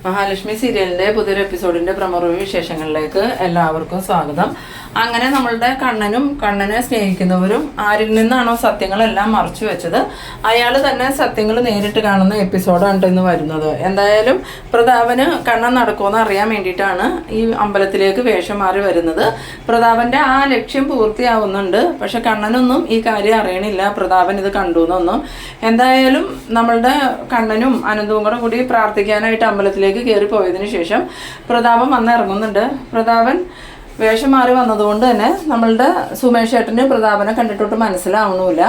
മഹാലക്ഷ്മി സീരിയലിന്റെ പുതിയൊരു എപ്പിസോഡിന്റെ പ്രമോ വിശേഷങ്ങളിലേക്ക് എല്ലാവർക്കും സ്വാഗതം. അങ്ങനെ നമ്മളുടെ കണ്ണനെ സ്നേഹിക്കുന്നവരും ആരിൽ നിന്നാണോ സത്യങ്ങളെല്ലാം മറച്ചു വെച്ചത് അയാൾ തന്നെ സത്യങ്ങൾ നേരിട്ട് കാണുന്ന എപ്പിസോഡാണ് ഇന്ന് വരുന്നത്. എന്തായാലും പ്രതാപന് കണ്ണൻ നടക്കുമെന്ന് അറിയാൻ വേണ്ടിയിട്ടാണ് ഈ അമ്പലത്തിലേക്ക് വേഷം മാറി വരുന്നത്. പ്രതാപന്റെ ആ ലക്ഷ്യം പൂർത്തിയാവുന്നുണ്ട്. പക്ഷെ കണ്ണനൊന്നും ഈ കാര്യം അറിയണില്ല, പ്രതാപൻ ഇത് കണ്ടു എന്നൊന്നും. എന്തായാലും നമ്മളുടെ കണ്ണനും അനന്തവും കൂടി പ്രാർത്ഥിക്കാനായിട്ട് അമ്പലത്തിലേക്ക് കയറി പോയതിനു ശേഷം പ്രതാപൻ വന്നിറങ്ങുന്നുണ്ട്. പ്രതാപൻ വേഷം മാറി വന്നതുകൊണ്ട് തന്നെ നമ്മളുടെ സുമേഷ് ഏട്ടന് പ്രതാപനെ കണ്ടിട്ടൊട്ട് മനസ്സിലാവണമില്ല.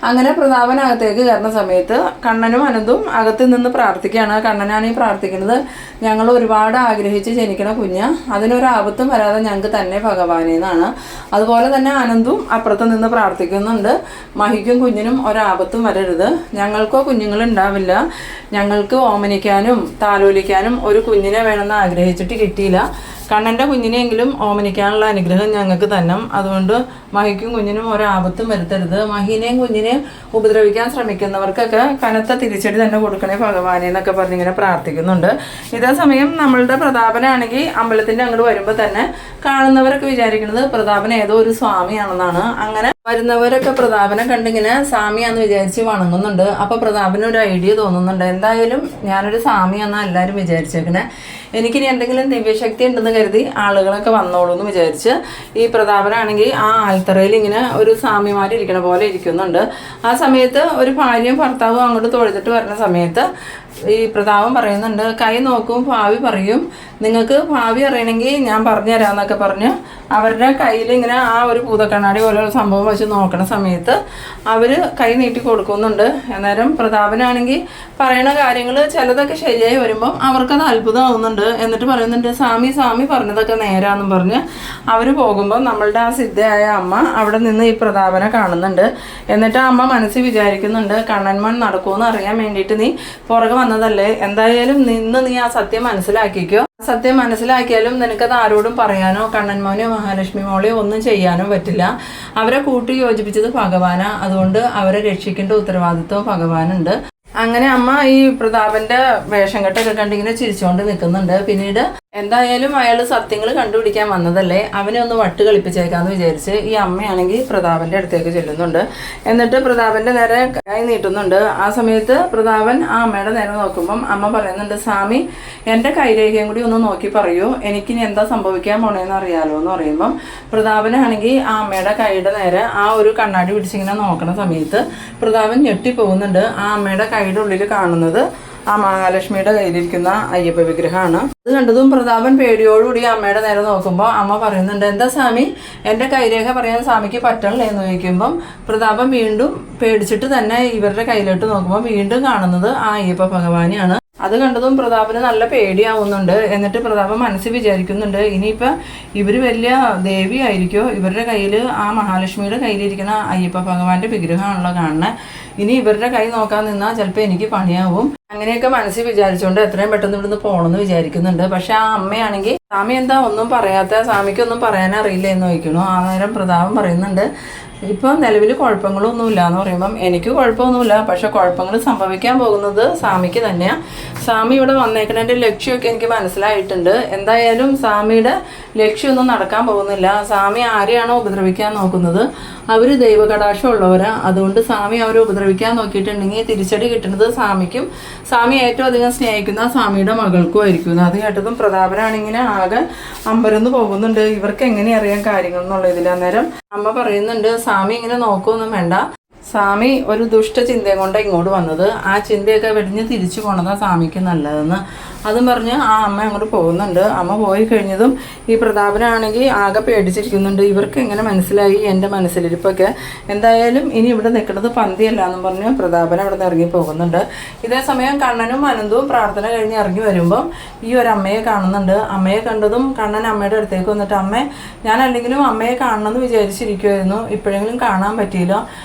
അങ്ങനെ പ്രതാപൻ അകത്തേക്ക് കയറുന്ന സമയത്ത് കണ്ണനും അനന്തും അകത്ത് നിന്ന് പ്രാർത്ഥിക്കുകയാണ്. കണ്ണനാണ് ഈ പ്രാർത്ഥിക്കുന്നത്, ഞങ്ങൾ ഒരുപാട് ആഗ്രഹിച്ച് ജനിക്കണ കുഞ്ഞ, അതിനൊരാപത്തും വരാതെ ഞങ്ങൾക്ക് തന്നെ ഭഗവാനെന്നാണ്. അതുപോലെ തന്നെ അനന്തും അപ്പുറത്ത് നിന്ന് പ്രാർത്ഥിക്കുന്നുണ്ട്, മഹിക്കും കുഞ്ഞിനും ഒരാപത്തും വരരുത്, ഞങ്ങൾക്കോ കുഞ്ഞുങ്ങളുണ്ടാവില്ല, ഞങ്ങൾക്ക് ഓമനിക്കാനും താലോലിക്കാനും ഒരു കുഞ്ഞിനെ വേണമെന്ന് ആഗ്രഹിച്ചിട്ട് കിട്ടിയില്ല, കണ്ണൻ്റെ കുഞ്ഞിനെയെങ്കിലും ഓമനിക്കാനുള്ള അനുഗ്രഹം ഞങ്ങൾക്ക് തന്നെ, അതുകൊണ്ട് മഹിക്കും കുഞ്ഞിനും ഒരാപത്തും വരുത്തരുത്, മഹിനെയും കുഞ്ഞിനെയും ഉപദ്രവിക്കാൻ ശ്രമിക്കുന്നവർക്കൊക്കെ കനത്ത തിരിച്ചടി തന്നെ കൊടുക്കണേ ഭഗവാനെ എന്നൊക്കെ പറഞ്ഞിങ്ങനെ പ്രാർത്ഥിക്കുന്നുണ്ട്. ഇതേ സമയം നമ്മളുടെ പ്രതാപനാണെങ്കിൽ അമ്പലത്തിൻ്റെ അങ്ങോട്ട് വരുമ്പോൾ തന്നെ കാണുന്നവരൊക്കെ വിചാരിക്കുന്നത് പ്രതാപൻ ഏതോ ഒരു സ്വാമിയാണെന്നാണ്. അങ്ങനെ വരുന്നവരൊക്കെ പ്രതാപനെ കണ്ടിങ്ങനെ സ്വാമിയാന്ന് വിചാരിച്ച് വണങ്ങുന്നുണ്ട്. അപ്പോൾ പ്രതാപന് ഒരു ഐഡിയ തോന്നുന്നുണ്ട്, എന്തായാലും ഞാനൊരു സ്വാമിയാണെന്നാണ് എല്ലാവരും വിചാരിച്ചേക്കണേ, എനിക്കിനി എന്തെങ്കിലും ദിവ്യശക്തി ഉണ്ടെന്ന് കരുതി ആളുകളൊക്കെ വന്നോളൂ എന്ന് വിചാരിച്ച് ഈ പ്രതാപനാണെങ്കിൽ ആ ആൽത്തറയിൽ ഇങ്ങനെ ഒരു സ്വാമിമാരിരിക്കണ പോലെ ഇരിക്കുന്നുണ്ട്. ആ സമയത്ത് ഒരു ഭാര്യയും ഭർത്താവും അങ്ങോട്ട് തൊഴുതിട്ട് വരുന്ന സമയത്ത് ഈ പ്രതാപം പറയുന്നുണ്ട്, കൈ നോക്കും ഭാവി പറയും, നിങ്ങൾക്ക് ഭാവി അറിയണമെങ്കിൽ ഞാൻ പറഞ്ഞു തരാമെന്നൊക്കെ പറഞ്ഞ് അവരുടെ കയ്യിൽ ഇങ്ങനെ ആ ഒരു ഭൂതക്കണ്ണാടി പോലെയുള്ള സംഭവം വെച്ച് നോക്കണ സമയത്ത് അവർ കൈ നീട്ടി കൊടുക്കുന്നുണ്ട്. അന്നേരം പ്രതാപനാണെങ്കിൽ പറയണ കാര്യങ്ങൾ ചിലതൊക്കെ ശരിയായി വരുമ്പം അവർക്കത് അത്ഭുതമാവുന്നുണ്ട്. എന്നിട്ട് പറയുന്നുണ്ട്, സ്വാമി പറഞ്ഞതൊക്കെ നേരാന്നും പറഞ്ഞ് അവർ പോകുമ്പോൾ നമ്മളുടെ ആ സിദ്ധയായ അമ്മ അവിടെ നിന്ന് ഈ പ്രതാപനെ കാണുന്നുണ്ട്. എന്നിട്ട് ആ അമ്മ മനസ്സിൽ വിചാരിക്കുന്നുണ്ട്, കണ്ണന്മാൻ നടക്കുമെന്ന് അറിയാൻ വേണ്ടിയിട്ട് നീ പുറകെ വന്നതല്ലേ, എന്തായാലും നീ ആ സത്യം മനസ്സിലാക്കിക്കോ, സത്യം മനസ്സിലാക്കിയാലും നിനക്കത് ആരോടും പറയാനോ കണ്ണന്മോനെയോ മഹാലക്ഷ്മി മോളെയോ ഒന്നും ചെയ്യാനോ പറ്റില്ല, അവരെ കൂട്ടി യോജിപ്പിച്ചത് ഭഗവാനാ, അതുകൊണ്ട് അവരെ രക്ഷിക്കേണ്ട ഉത്തരവാദിത്വം ഭഗവാനുണ്ട്. അങ്ങനെ അമ്മ ഈ പ്രതാപന്റെ വേഷം കെട്ടൊക്കെ കണ്ടിങ്ങനെ ചിരിച്ചുകൊണ്ട് നിൽക്കുന്നുണ്ട്. പിന്നീട് എന്തായാലും അയാൾ സത്യങ്ങൾ കണ്ടുപിടിക്കാൻ വന്നതല്ലേ, അവനെ ഒന്ന് വട്ട് കളിപ്പിച്ചേക്കാന്ന് വിചാരിച്ച് ഈ അമ്മയാണെങ്കിൽ പ്രതാപന്റെ അടുത്തേക്ക് ചെല്ലുന്നുണ്ട്. എന്നിട്ട് പ്രതാപന്റെ നേരെ കൈ നീട്ടുന്നുണ്ട്. ആ സമയത്ത് പ്രതാപൻ ആ അമ്മയുടെ നേരെ നോക്കുമ്പം അമ്മ പറയുന്നുണ്ട്, സ്വാമി എൻ്റെ കൈരേഖയും കൂടി ഒന്ന് നോക്കി പറയൂ, എനിക്കിനി എന്താ സംഭവിക്കാൻ പോണേന്ന് അറിയാലോ എന്ന് പറയുമ്പം പ്രതാപനാണെങ്കിൽ ആ അമ്മയുടെ കൈയുടെ നേരെ ആ ഒരു കണ്ണാടി പിടിച്ചിങ്ങനെ നോക്കണ സമയത്ത് പ്രതാപൻ ഞെട്ടിപ്പോകുന്നുണ്ട്. ആ അമ്മയുടെ കൈയുടെ ഉള്ളിൽ കാണുന്നത് ആ മഹാലക്ഷ്മിയുടെ കയ്യിലിരിക്കുന്ന അയ്യപ്പ വിഗ്രഹമാണ്. അത് കണ്ടതും പ്രതാപൻ പേടിയോടുകൂടി അമ്മയുടെ നേരെ നോക്കുമ്പോൾ അമ്മ പറയുന്നുണ്ട്, എന്താ സ്വാമി എൻ്റെ കൈരേഖ പറയാൻ സ്വാമിക്ക് പറ്റണില്ലേ എന്ന് ചോദിക്കുമ്പം പ്രതാപൻ വീണ്ടും പേടിച്ചിട്ട് തന്നെ ഇവരുടെ കയ്യിലോട്ട് നോക്കുമ്പോൾ വീണ്ടും കാണുന്നത് ആ അയ്യപ്പ ഭഗവാനെയാണ്. അത് കണ്ടതും പ്രതാപന് നല്ല പേടിയാവുന്നുണ്ട്. എന്നിട്ട് പ്രതാപൻ മനസ്സിൽ വിചാരിക്കുന്നുണ്ട്, ഇനിയിപ്പോൾ ഇവർ വലിയ ദേവി ആയിരിക്കോ, ഇവരുടെ കയ്യിൽ ആ മഹാലക്ഷ്മിയുടെ കയ്യിലിരിക്കുന്ന അയ്യപ്പ ഭഗവാന്റെ വിഗ്രഹമാണല്ലോ കാണുന്നത്, ഇനി ഇവരുടെ കൈ നോക്കാൻ നിന്നാൽ ചിലപ്പോൾ എനിക്ക് പണിയാവും. അങ്ങനെയൊക്കെ മനസ്സിൽ വിചാരിച്ചുകൊണ്ട് എത്രയും പെട്ടെന്ന് ഇവിടുന്ന് പോകണമെന്ന് വിചാരിക്കുന്നുണ്ട്. പക്ഷെ ആ അമ്മയാണെങ്കിൽ സ്വാമി എന്താ ഒന്നും പറയാത്ത, സ്വാമിക്കൊന്നും പറയാനറിയില്ല എന്ന് ചോദിക്കണു. ആ നേരം പ്രതാപൻ പറയുന്നുണ്ട്, ഇപ്പോൾ നിലവിൽ കുഴപ്പങ്ങളൊന്നുമില്ല എന്ന് പറയുമ്പം എനിക്ക് കുഴപ്പമൊന്നുമില്ല, പക്ഷെ കുഴപ്പങ്ങൾ സംഭവിക്കാൻ പോകുന്നത് സ്വാമിക്ക് തന്നെയാണ്. സ്വാമി ഇവിടെ വന്നേക്കുന്നതിൻ്റെ ലക്ഷ്യമൊക്കെ എനിക്ക് മനസ്സിലായിട്ടുണ്ട്. എന്തായാലും സ്വാമിയുടെ ലക്ഷ്യമൊന്നും നടക്കാൻ പോകുന്നില്ല. സ്വാമി ആരെയാണോ ഉപദ്രവിക്കാൻ നോക്കുന്നത് അവർ ദൈവകടാക്ഷം ഉള്ളവരാണ്, അതുകൊണ്ട് സ്വാമി അവരെ ഉപദ്രവിക്കാൻ നോക്കിയിട്ടുണ്ടെങ്കിൽ തിരിച്ചടി കിട്ടുന്നത് സ്വാമിക്കും, സ്വാമി ഏറ്റവും അധികം സ്നേഹിക്കുന്ന സ്വാമിയുടെ മകൾക്കും ആയിരിക്കും. അത് കേട്ടതും പ്രതാപനാണിങ്ങനെ ആകെ അമ്പരന്ന് പോകുന്നുണ്ട്, ഇവർക്ക് എങ്ങനെ അറിയാൻ കാര്യങ്ങൾ എന്നുള്ള ഇതിൽ. അന്നേരം അമ്മ പറയുന്നുണ്ട്, സ്വാമി ഇങ്ങനെ നോക്കുകയൊന്നും വേണ്ട, സ്വാമി ഒരു ദുഷ്ടചിന്തയും കൊണ്ട് ഇങ്ങോട്ട് വന്നത്, ആ ചിന്തയൊക്കെ വെടിഞ്ഞ് തിരിച്ചു പോണതാണ് സ്വാമിക്ക് നല്ലതെന്ന്. അതും പറഞ്ഞ് ആ അമ്മ അങ്ങോട്ട് പോകുന്നുണ്ട്. അമ്മ പോയി കഴിഞ്ഞതും ഈ പ്രതാപനാണെങ്കിൽ ആകെ പേടിച്ചിരിക്കുന്നുണ്ട്, ഇവർക്ക് എങ്ങനെ മനസ്സിലായി എൻ്റെ മനസ്സിലിരിപ്പൊക്കെ, എന്തായാലും ഇനി ഇവിടെ നിൽക്കുന്നത് പന്തിയല്ല എന്നും പറഞ്ഞ് പ്രതാപൻ അവിടെ നിന്ന് ഇറങ്ങി പോകുന്നുണ്ട്. ഇതേ സമയം കണ്ണനും അനന്തവും പ്രാർത്ഥന കഴിഞ്ഞ് ഇറങ്ങി വരുമ്പം ഈ ഒരു അമ്മയെ കാണുന്നുണ്ട്. അമ്മയെ കണ്ടതും കണ്ണൻ അമ്മയുടെ അടുത്തേക്ക് വന്നിട്ട്, അമ്മേ ഞാൻ അല്ലെങ്കിലും അമ്മയെ കാണണമെന്ന് വിചാരിച്ചിരിക്കുമായിരുന്നു, ഇപ്പോഴെങ്കിലും കാണാൻ പറ്റിയില്ല,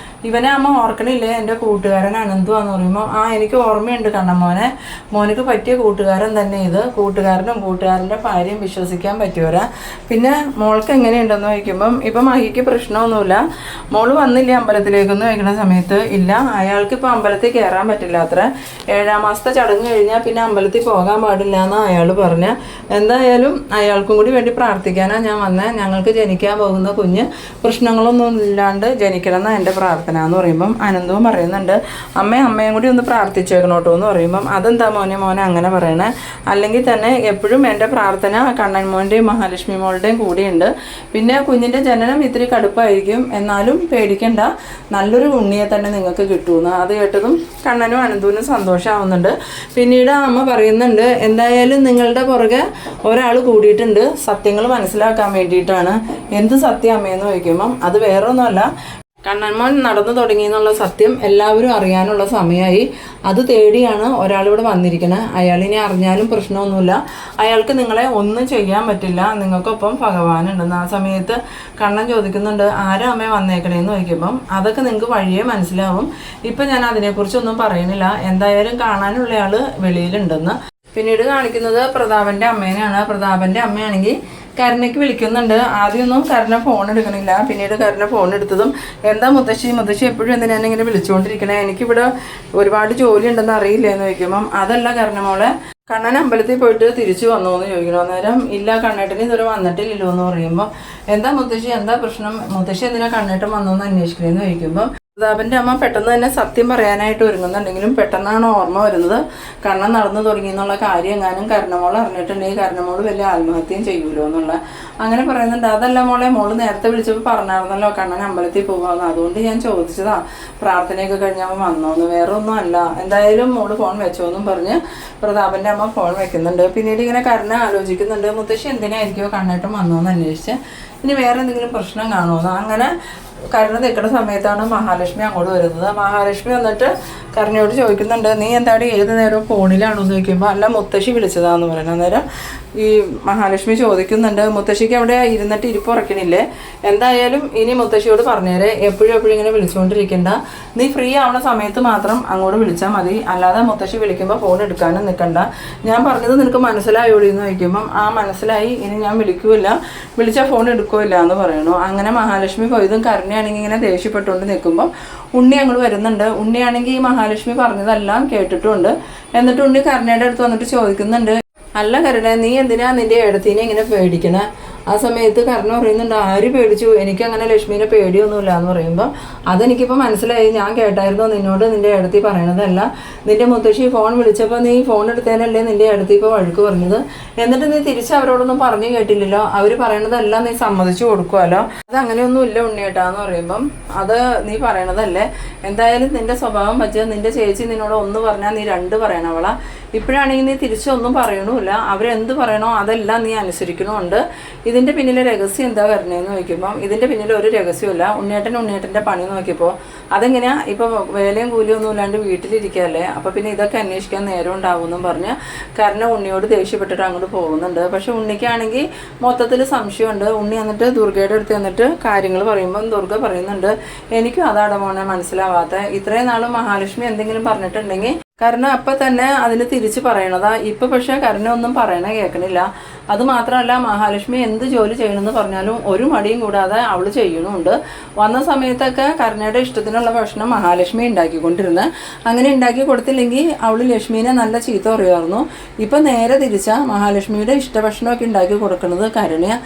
ഇവനെ അമ്മ ഓർക്കണില്ലേ, എൻ്റെ കൂട്ടുകാരൻ അനന്തുവാന്ന് പറയുമ്പോൾ എനിക്ക് ഓർമ്മയുണ്ട് കണ്ണമ്മോനെ, മോനക്ക് പറ്റിയ കൂട്ടുകാരൻ തന്നെ ഇത്. കൂട്ടുകാരനും കൂട്ടുകാരൻ്റെ ഭാര്യയും വിശ്വസിക്കാൻ പറ്റിയവരാ. പിന്നെ മോൾക്ക് എങ്ങനെയുണ്ടെന്ന് ചോദിക്കുമ്പം ഇപ്പം മഹിക്ക് പ്രശ്നമൊന്നുമില്ല. മോള് വന്നില്ലേ അമ്പലത്തിലേക്കൊന്ന് വയ്ക്കുന്ന സമയത്ത്? ഇല്ല, അയാൾക്ക് ഇപ്പോൾ അമ്പലത്തിൽ കയറാൻ പറ്റില്ല അത്ര. 7-ാം മാസത്തെ ചടങ്ങ് കഴിഞ്ഞാൽ പിന്നെ അമ്പലത്തിൽ പോകാൻ പാടില്ല എന്നാണ് അയാൾ പറഞ്ഞ. എന്തായാലും അയാൾക്കും കൂടി വേണ്ടി പ്രാർത്ഥിക്കാനാണ് ഞാൻ വന്നത്. ഞങ്ങൾക്ക് ജനിക്കാൻ പോകുന്ന കുഞ്ഞ് പ്രശ്നങ്ങളൊന്നും ഇല്ലാണ്ട് ജനിക്കണം എന്നാണ് എൻ്റെ പ്രാർത്ഥന എന്ന് പറയുമ്പം അനന്തവും പറയുന്നുണ്ട്, അമ്മയും കൂടി ഒന്ന് പ്രാർത്ഥിച്ചേക്കണോട്ടോ എന്ന് പറയുമ്പം അതെന്താ മോനെ അങ്ങനെ പറയണേ? അല്ലെങ്കിൽ തന്നെ എപ്പോഴും എൻ്റെ പ്രാർത്ഥന കണ്ണൻ മോൻ്റെയും മഹാലക്ഷ്മി മോളുടെയും കൂടിയുണ്ട്. പിന്നെ കുഞ്ഞിൻ്റെ ജനനം ഇത്തിരി കടുപ്പായിരിക്കും, എന്നാലും പേടിക്കണ്ട, നല്ലൊരു ഉണ്ണിയെ തന്നെ നിങ്ങൾക്ക് കിട്ടുമെന്ന്. അത് കേട്ടതും കണ്ണനും അനന്തൂനും സന്തോഷമാവുന്നുണ്ട്. പിന്നീട് അമ്മ പറയുന്നുണ്ട്, എന്തായാലും നിങ്ങളുടെ പുറകെ ഒരാൾ കൂടിയിട്ടുണ്ട് സത്യങ്ങൾ മനസ്സിലാക്കാൻ വേണ്ടിയിട്ടാണ്. എന്ത് സത്യം അമ്മയെന്ന് ചോദിക്കുമ്പം അത് വേറൊന്നുമല്ല, കണ്ണൻമോൻ നടന്നു തുടങ്ങി എന്നുള്ള സത്യം എല്ലാവരും അറിയാനുള്ള സമയമായി. അത് തേടിയാണ് ഒരാളിവിടെ വന്നിരിക്കുന്നത്. അയാളിനി അറിഞ്ഞാലും പ്രശ്നമൊന്നുമില്ല, അയാൾക്ക് നിങ്ങളെ ഒന്നും ചെയ്യാൻ പറ്റില്ല, നിങ്ങൾക്കൊപ്പം ഭഗവാനുണ്ടെന്ന്. ആ സമയത്ത് കണ്ണൻ ചോദിക്കുന്നുണ്ട്, ആരാ അമ്മ വന്നേക്കണേന്ന് ചോദിക്കുമ്പം അതൊക്കെ നിങ്ങൾക്ക് വഴിയേ മനസ്സിലാവും. ഇപ്പം ഞാൻ അതിനെക്കുറിച്ചൊന്നും പറയുന്നില്ല, എന്തായാലും കാണാനുള്ള ആൾ വെളിയിലുണ്ടെന്ന്. പിന്നീട് കാണിക്കുന്നത് പ്രതാപൻ്റെ അമ്മേനെയാണ്. പ്രതാപൻ്റെ അമ്മയാണെങ്കിൽ കരുണയ്ക്ക് വിളിക്കുന്നുണ്ട്. ആദ്യമൊന്നും കരുണ ഫോൺ എടുക്കണില്ല, പിന്നീട് കരുണ ഫോൺ എടുത്തതും എന്താ മുത്തശ്ശി എപ്പോഴും എന്തിനാണ് ഇങ്ങനെ വിളിച്ചുകൊണ്ടിരിക്കണേ, എനിക്കിവിടെ ഒരുപാട് ജോലി ഉണ്ടെന്ന് അറിയില്ലേന്ന് ചോദിക്കുമ്പം അതല്ല കരുണ മോളെ, കണ്ണൻ അമ്പലത്തിൽ പോയിട്ട് തിരിച്ചു വന്നോ എന്ന് ചോദിക്കണം. അന്നേരം ഇല്ല, കണ്ണേട്ടന് ഇതുവരെ വന്നിട്ടില്ലല്ലോ എന്ന് പറയുമ്പോൾ എന്താ മുത്തശ്ശി എന്താ പ്രശ്നം, മുത്തശ്ശി എന്തിനാ കണ്ണേട്ടൻ വന്നോന്ന് അന്വേഷിക്കണേന്ന് ചോദിക്കുമ്പോൾ പ്രതാപൻ്റെ അമ്മ പെട്ടെന്ന് തന്നെ സത്യം പറയാനായിട്ട് ഒരുങ്ങുന്നുണ്ടെങ്കിലും പെട്ടെന്നാണ് ഓർമ്മ വരുന്നത് കണ്ണൻ നടന്നു തുടങ്ങി എന്നുള്ള കാര്യം. എങ്ങാനും കരുണമോൾ അറിഞ്ഞിട്ടുണ്ടെങ്കിൽ കരുണമോൾ വലിയ ആത്മഹത്യയും ചെയ്യൂലോ എന്നുള്ള അങ്ങനെ പറയുന്നുണ്ട്. അതല്ല മോള് നേരത്തെ വിളിച്ചപ്പോൾ പറഞ്ഞായിരുന്നല്ലോ കണ്ണൻ അമ്പലത്തിൽ പോകാമെന്ന്, അതുകൊണ്ട് ഞാൻ ചോദിച്ചതാ പ്രാർത്ഥനയൊക്കെ കഴിഞ്ഞാൽ വന്നോന്ന്, വേറെ ഒന്നും അല്ല. എന്തായാലും മോള് ഫോൺ വെച്ചോന്നും പറഞ്ഞ് പ്രതാപൻ്റെ അമ്മ ഫോൺ വെക്കുന്നുണ്ട്. പിന്നീട് ഇങ്ങനെ കരുണ ആലോചിക്കുന്നുണ്ട്, മുത്തശ്ശി എന്തിനായിരിക്കുമോ കണ്ണേട്ടം വന്നോന്ന് അന്വേഷിച്ച്, ഇനി വേറെ എന്തെങ്കിലും പ്രശ്നം കാണുമെന്ന്. അങ്ങനെ കരുണ നിൽക്കുന്ന സമയത്താണ് മഹാലക്ഷ്മി അങ്ങോട്ട് വരുന്നത്. മഹാലക്ഷ്മി വന്നിട്ട് കരുണയോട് ചോദിക്കുന്നുണ്ട്, നീ എന്താടി ഏത് നേരവും ഫോണിലാണോന്ന് ചോദിക്കുമ്പോൾ അല്ല മുത്തശ്ശി വിളിച്ചതാന്ന് പറയുന്നത്. അന്നേരം ഈ മഹാലക്ഷ്മി ചോദിക്കുന്നുണ്ട്, മുത്തശ്ശിക്ക് അവിടെ ഇരുന്നിട്ട് ഇരിപ്പ് ഉറക്കണില്ലേ, എന്തായാലും ഇനി മുത്തശ്ശിയോട് പറഞ്ഞേരെ എപ്പോഴും ഇങ്ങനെ വിളിച്ചുകൊണ്ടിരിക്കണ്ട, നീ ഫ്രീ ആവുന്ന സമയത്ത് മാത്രം അങ്ങോട്ട് വിളിച്ചാൽ മതി, അല്ലാതെ മുത്തശ്ശി വിളിക്കുമ്പോൾ ഫോൺ എടുക്കാനും നിൽക്കണ്ട, ഞാൻ പറഞ്ഞത് നിനക്ക് മനസ്സിലായോടി എന്ന് ചോദിക്കുമ്പം മനസ്സിലായി, ഇനി ഞാൻ വിളിക്കൂല, വിളിച്ചാൽ ഫോൺ എടുക്കില്ല എന്ന് പറയണു. അങ്ങനെ മഹാലക്ഷ്മി പോയതും കരുണയാണെങ്കിൽ ഇങ്ങനെ ദേഷ്യപ്പെട്ടുകൊണ്ട് നിൽക്കുമ്പോൾ ഉണ്ണി അങ്ങോട്ട് വരുന്നുണ്ട്. ഉണ്ണിയാണെങ്കിൽ ഈ മഹാലക്ഷ്മി പറഞ്ഞതെല്ലാം കേട്ടിട്ടുണ്ട്. എന്നിട്ട് ഉണ്ണി കരുണയുടെ അടുത്ത് വന്നിട്ട് ചോദിക്കുന്നുണ്ട്, അല്ല കരുണ, നീ എന്തിനാ നിന്റെ ഏടത്തിനെ ഇങ്ങനെ പേടിക്കണേ? ആ സമയത്ത് കരുണ പറയുന്നുണ്ട്, ആര് പേടിച്ചു, എനിക്കങ്ങനെ ലക്ഷ്മീനെ പേടിയൊന്നുമില്ല എന്ന് പറയുമ്പോൾ അതെനിക്കിപ്പോൾ മനസ്സിലായി, ഞാൻ കേട്ടായിരുന്നു നിന്നോട് നിന്റെ ഏടത്തി പറയണതല്ല, നിന്റെ മുത്തശ്ശി ഫോൺ വിളിച്ചപ്പോൾ നീ ഫോൺ എടുത്തേനല്ലേ നിന്റെ ഏടത്തി ഇപ്പോൾ വഴക്ക് പറഞ്ഞത്, എന്നിട്ട് നീ തിരിച്ച് അവരോടൊന്നും പറഞ്ഞു കേട്ടില്ലല്ലോ, അവർ പറയണതെല്ലാം നീ സമ്മതിച്ചു കൊടുക്കുമല്ലോ, അത് അങ്ങനെയൊന്നും ഇല്ല ഉണ്ണിയേട്ടാന്ന് പറയുമ്പം അത് നീ പറയണതല്ലേ, എന്തായാലും നിന്റെ സ്വഭാവം വെച്ച് നിന്റെ ചേച്ചി നിന്നോട് ഒന്ന് പറഞ്ഞാൽ നീ 2 പറയണവളാ, ഇപ്പോഴാണെങ്കിൽ നീ തിരിച്ചൊന്നും പറയണമില്ല, അവരെന്ത് പറയണോ അതെല്ലാം നീ അനുസരിക്കണമുണ്ട്, ഇതിൻ്റെ പിന്നിലെ രഹസ്യം എന്താ വരണേന്ന് ചോദിക്കുമ്പം ഇതിൻ്റെ പിന്നിൽ ഒരു രഹസ്യമില്ല, ഉണ്ണിയേട്ടൻ്റെ പണി നോക്കിയപ്പോൾ അതെങ്ങനെയാ ഇപ്പോൾ വേലയും കൂലിയും ഒന്നും ഇല്ലാണ്ട് വീട്ടിലിരിക്കുകയല്ലേ, അപ്പോൾ പിന്നെ ഇതൊക്കെ അന്വേഷിക്കാൻ നേരം ഉണ്ടാവുമെന്നും പറഞ്ഞ് കാരണം ഉണ്ണിയോട് ദേഷ്യപ്പെട്ടിട്ട് അങ്ങോട്ട് പോകുന്നുണ്ട്. പക്ഷെ ഉണ്ണിക്കാണെങ്കിൽ മൊത്തത്തിൽ സംശയമുണ്ട്. ഉണ്ണി എന്നിട്ട് ദുർഗയുടെ അടുത്ത് എന്നിട്ട് കാര്യങ്ങൾ പറയുമ്പം ദുർഗ പറയുന്നുണ്ട്, എനിക്കും അതാണ് മോനെ മനസ്സിലാവാത്ത, ഇത്രയും നാളും മഹാലക്ഷ്മി എന്തെങ്കിലും പറഞ്ഞിട്ടുണ്ടെങ്കിൽ കരുണ അപ്പം തന്നെ അതിന് തിരിച്ച് പറയണതാ, ഇപ്പം പക്ഷേ കരുണ ഒന്നും പറയണ കേൾക്കണില്ല. അതുമാത്രമല്ല മഹാലക്ഷ്മി എന്ത് ജോലി ചെയ്യണമെന്ന് പറഞ്ഞാലും ഒരു മടിയും കൂടാതെ അവൾ ചെയ്യണമുണ്ട്. വന്ന സമയത്തൊക്കെ കരുണയുടെ ഇഷ്ടത്തിനുള്ള ഭക്ഷണം മഹാലക്ഷ്മി ഉണ്ടാക്കിക്കൊണ്ടിരുന്നത്, അങ്ങനെ ഉണ്ടാക്കി കൊടുത്തില്ലെങ്കിൽ അവൾ ലക്ഷ്മീനെ നല്ല ചീത്ത പറയുമായിരുന്നു. ഇപ്പം നേരെ തിരിച്ചാൽ മഹാലക്ഷ്മിയുടെ ഇഷ്ടഭക്ഷണമൊക്കെ ഉണ്ടാക്കി കൊടുക്കുന്നത് കരുണയാണ്.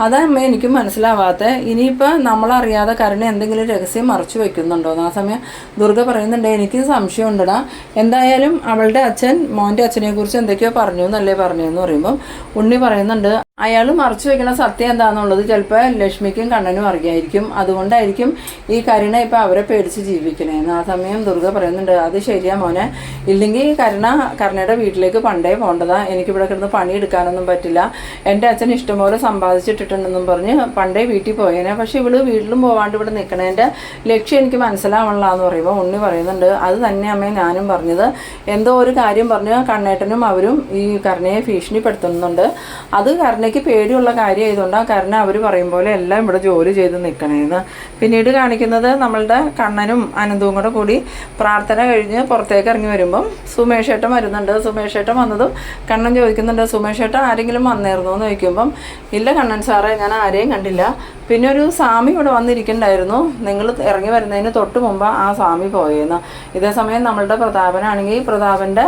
അതമ്മ എനിക്കും മനസ്സിലാവാത്ത, ഇനിയിപ്പോൾ നമ്മളറിയാതെ കരുണ എന്തെങ്കിലും രഹസ്യം മറച്ചു വയ്ക്കുന്നുണ്ടോ? ആ സമയം ദുർഗ പറയുന്നുണ്ട്, എനിക്ക് സംശയം ഉണ്ടടാ, എന്തായാലും അവളുടെ അച്ഛൻ മോൻ്റെ അച്ഛനെ കുറിച്ച് എന്തൊക്കെയോ പറഞ്ഞു എന്നല്ലേ പറഞ്ഞതെന്ന് പറയുമ്പോൾ ഉണ്ണി പറയുന്നുണ്ട്, അയാൾ മറച്ചു വെക്കണ സത്യം എന്താണെന്നുള്ളത് ചിലപ്പോൾ ലക്ഷ്മിക്കും കണ്ണനും അറിയായിരിക്കും, അതുകൊണ്ടായിരിക്കും ഈ കരുണ ഇപ്പം അവരെ പേടിച്ച് ജീവിക്കണേന്ന്. ആ സമയം ദുർഗ പറയുന്നുണ്ട്, അത് ശരിയാ മോനെ, ഇല്ലെങ്കിൽ കരുണയുടെ വീട്ടിലേക്ക് പണ്ടേ പോകേണ്ടതാ, എനിക്കിവിടെ കിടന്ന് പണിയെടുക്കാനൊന്നും പറ്റില്ല, എൻ്റെ അച്ഛൻ ഇഷ്ടംപോലെ സമ്പാദിച്ചിട്ടിട്ടുണ്ടെന്നും പറഞ്ഞ് പണ്ടേ വീട്ടിൽ പോയേനെ, പക്ഷെ ഇവള് വീട്ടിലും പോവാണ്ട് ഇവിടെ നിൽക്കണേൻ്റെ ലക്ഷ്യം എനിക്ക് മനസ്സിലാവണില്ല എന്ന് പറയുമ്പോൾ ഉണ്ണി പറയുന്നുണ്ട്, അത് തന്നെ അമ്മേ ഞാനും പറഞ്ഞത്, എന്തോ ഒരു കാര്യം പറഞ്ഞ് കണ്ണേട്ടനും അവരും ഈ കരുണയെ ഭീഷണിപ്പെടുത്തുന്നുണ്ട്. അത് കരുണയ്ക്ക് പേടിയുള്ള കാര്യം ആയതുകൊണ്ടാണ് കരുണ അവർ പറയും പോലെ എല്ലാം ഇവിടെ ജോലി ചെയ്ത് നിൽക്കണേന്ന്. പിന്നീട് കാണിക്കുന്നത് നമ്മളുടെ കണ്ണനും അനന്തവും കൂടി പ്രാർത്ഥന കഴിഞ്ഞ് പുറത്തേക്ക് ഇറങ്ങി വരുമ്പം സുമേഷ് ഏട്ടൻ വരുന്നുണ്ട്. സുമേഷ് ഏട്ടൻ വന്നതും കണ്ണൻ ചോദിക്കുന്നുണ്ട്, സുമേഷ് ഏട്ടൻ ആരെങ്കിലും വന്നേർന്നോ എന്ന് ചോദിക്കുമ്പം ഇല്ല കണ്ണൻ സാറേ, ഞാൻ ആരെയും കണ്ടില്ല. പിന്നെ ഒരു സ്വാമി ഇവിടെ വന്നിരിക്കണ്ടായിരുന്നു, നിങ്ങൾ ഇറങ്ങി വരുന്നതിന് തൊട്ട് മുമ്പ് ആ സ്വാമി പോയെന്ന്. ഇതേസമയം നമ്മളുടെ പ്രതാപനാണെങ്കിൽ പ്രതാപൻ്റെ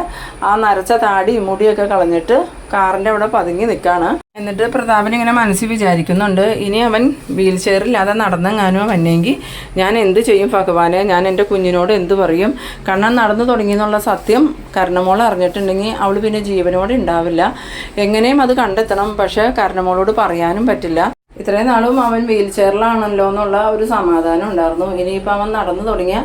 ആ നരച്ച താടി മുടിയൊക്കെ കളഞ്ഞിട്ട് കാറിൻ്റെ അവിടെ പതുങ്ങി നിൽക്കുകയാണ്. എന്നിട്ട് പ്രതാപൻ ഇങ്ങനെ മനസ്സിൽ വിചാരിക്കുന്നുണ്ട്, ഇനി അവൻ വീൽ ചെയറില്ലാതെ നടന്നെങ്ങാനും വന്നെങ്കിൽ ഞാൻ എന്ത് ചെയ്യും ഭഗവാനെ, ഞാൻ എൻ്റെ കുഞ്ഞിനോട് എന്ത് പറയും? കണ്ണൻ നടന്നു തുടങ്ങിയെന്നുള്ള സത്യം കരുണമോൾ അറിഞ്ഞിട്ടുണ്ടെങ്കിൽ അവൾ പിന്നെ ജീവനോടെ ഉണ്ടാവില്ല. എങ്ങനെയും അത് കണ്ടെത്തണം, പക്ഷേ കരുണമോളോട് പറയാനും പറ്റില്ല. ഇത്രയും നാളും അവൻ വീൽ ചെയറിലാണല്ലോ എന്നുള്ള ഒരു സമാധാനം ഉണ്ടായിരുന്നു. ഇനിയിപ്പോൾ അവൻ നടന്നു തുടങ്ങിയാൽ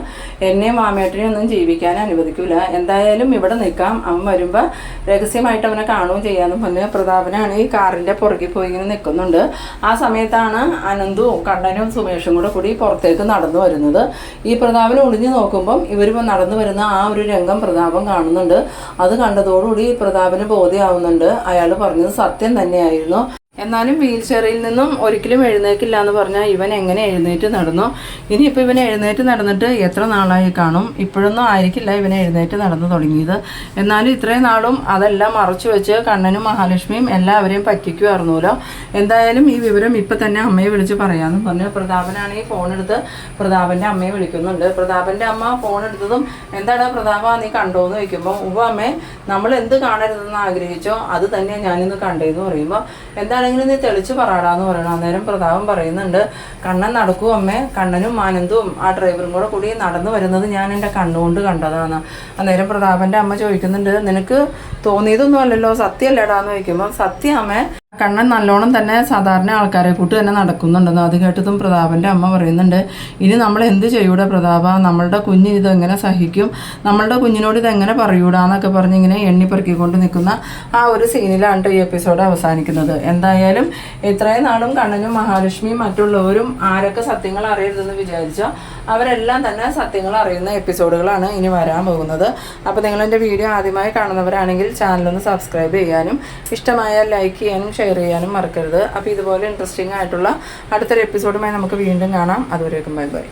എന്നെയും മാമേട്ടനെയും ഒന്നും ജീവിക്കാൻ അനുവദിക്കില്ല. എന്തായാലും ഇവിടെ നിൽക്കാം, അവൻ വരുമ്പോൾ രഹസ്യമായിട്ട് അവനെ കാണുകയും ചെയ്യാമെന്ന് പറഞ്ഞ് പ്രതാപനാണ് ഈ കാറിൻ്റെ പുറകിൽ പോയി ഇങ്ങനെ നിൽക്കുന്നുണ്ട്. ആ സമയത്താണ് അനന്തും കണ്ണനും സുമേഷും കൂടി പുറത്തേക്ക് നടന്നു വരുന്നത്. ഈ പ്രതാപനെ ഒളിഞ്ഞു നോക്കുമ്പം ഇവർ നടന്നു വരുന്ന ആ ഒരു രംഗം പ്രതാപൻ കാണുന്നുണ്ട്. അത് കണ്ടതോടുകൂടി പ്രതാപന് ബോധ്യമാവുന്നുണ്ട് അയാൾ പറഞ്ഞത് സത്യം തന്നെയായിരുന്നു. എന്നാലും വീൽ ചെയറിൽ നിന്നും ഒരിക്കലും എഴുന്നേക്കില്ല എന്ന് പറഞ്ഞാൽ ഇവൻ എങ്ങനെ എഴുന്നേറ്റ് നടന്നു? ഇനിയിപ്പോൾ ഇവൻ എഴുന്നേറ്റ് നടന്നിട്ട് എത്ര നാളായി കാണും? ഇപ്പോഴൊന്നും ആയിരിക്കില്ല ഇവനെ എഴുന്നേറ്റ് നടന്നു തുടങ്ങിയത്. എന്നാലും ഇത്രയും നാളും അതെല്ലാം മറച്ചു വെച്ച് കണ്ണനും മഹാലക്ഷ്മിയും എല്ലാവരെയും പറ്റിക്കുമായിരുന്നല്ലോ. എന്തായാലും ഈ വിവരം ഇപ്പം തന്നെ അമ്മയെ വിളിച്ച് പറയാമെന്ന് പറഞ്ഞു പ്രതാപനാണെങ്കിൽ ഫോണെടുത്ത് പ്രതാപൻ്റെ അമ്മയെ വിളിക്കുന്നുണ്ട്. പ്രതാപൻ്റെ അമ്മ ഫോൺ എടുത്തതും എന്താണ് പ്രതാപ നീ കണ്ടോയെന്ന് ചോദിക്കുമ്പോൾ അമ്മേ നമ്മൾ എന്ത് കാണരുതെന്ന് ആഗ്രഹിച്ചോ അത് തന്നെ ഞാനിന്ന് കണ്ടേന്ന് പറയുമ്പോൾ എന്താണെങ്കിലും നീ തെളിച്ച് പറയാടാന്ന് പറയണം. അന്നേരം പ്രതാപൻ പറയുന്നുണ്ട്, കണ്ണൻ നടക്കൂ അമ്മേ, കണ്ണനും ആനന്ദവും ആ ഡ്രൈവറും കൂടി നടന്നു വരുന്നത് ഞാൻ എൻ്റെ കണ്ണുകൊണ്ട് കണ്ടതാണ്. അന്നേരം പ്രതാപൻ്റെ അമ്മ ചോദിക്കുന്നുണ്ട്, നിനക്ക് തോന്നിയതൊന്നും അല്ലല്ലോ, സത്യമല്ലേടാന്ന് ചോദിക്കുമ്പോൾ സത്യം അമ്മേ, കണ്ണൻ നല്ലോണം തന്നെ സാധാരണ ആൾക്കാരെ കൂട്ട് തന്നെ നടക്കുന്നുണ്ടെന്ന്. അത് കേട്ടതും പ്രതാപൻ്റെ അമ്മ പറയുന്നുണ്ട്, ഇനി നമ്മൾ എന്ത് ചെയ്യൂടാ പ്രതാപ, നമ്മളുടെ കുഞ്ഞ് ഇതെങ്ങനെ സഹിക്കും, നമ്മളുടെ കുഞ്ഞിനോട് ഇതെങ്ങനെ പറയൂടാന്നൊക്കെ പറഞ്ഞിങ്ങനെ എണ്ണിപ്പെറുക്കിക്കൊണ്ട് നിൽക്കുന്ന ആ ഒരു സീനിലാണ് ഈ എപ്പിസോഡ് അവസാനിക്കുന്നത്. എന്തായാലും ഇത്രയും നാളും കണ്ണനും മഹാലക്ഷ്മിയും മറ്റുള്ളവരും ആരൊക്കെ സത്യങ്ങൾ അറിയരുതെന്ന് വിചാരിച്ചോ അവരെല്ലാം തന്നെ സത്യങ്ങൾ അറിയുന്ന എപ്പിസോഡുകളാണ് ഇനി വരാൻ പോകുന്നത്. അപ്പോൾ നിങ്ങളെൻ്റെ വീഡിയോ ആദ്യമായി കാണുന്നവരാണെങ്കിൽ ചാനലൊന്ന് സബ്സ്ക്രൈബ് ചെയ്യാനും ഇഷ്ടമായാൽ ലൈക്ക് ചെയ്യാനും ഷെയർ ചെയ്യാനും മറക്കരുത്. അപ്പോൾ ഇതുപോലെ ഇൻട്രസ്റ്റിംഗ് ആയിട്ടുള്ള അടുത്തൊരു എപ്പിസോഡുമായി നമുക്ക് വീണ്ടും കാണാം. അതുവരേക്കും ബൈ ബൈ.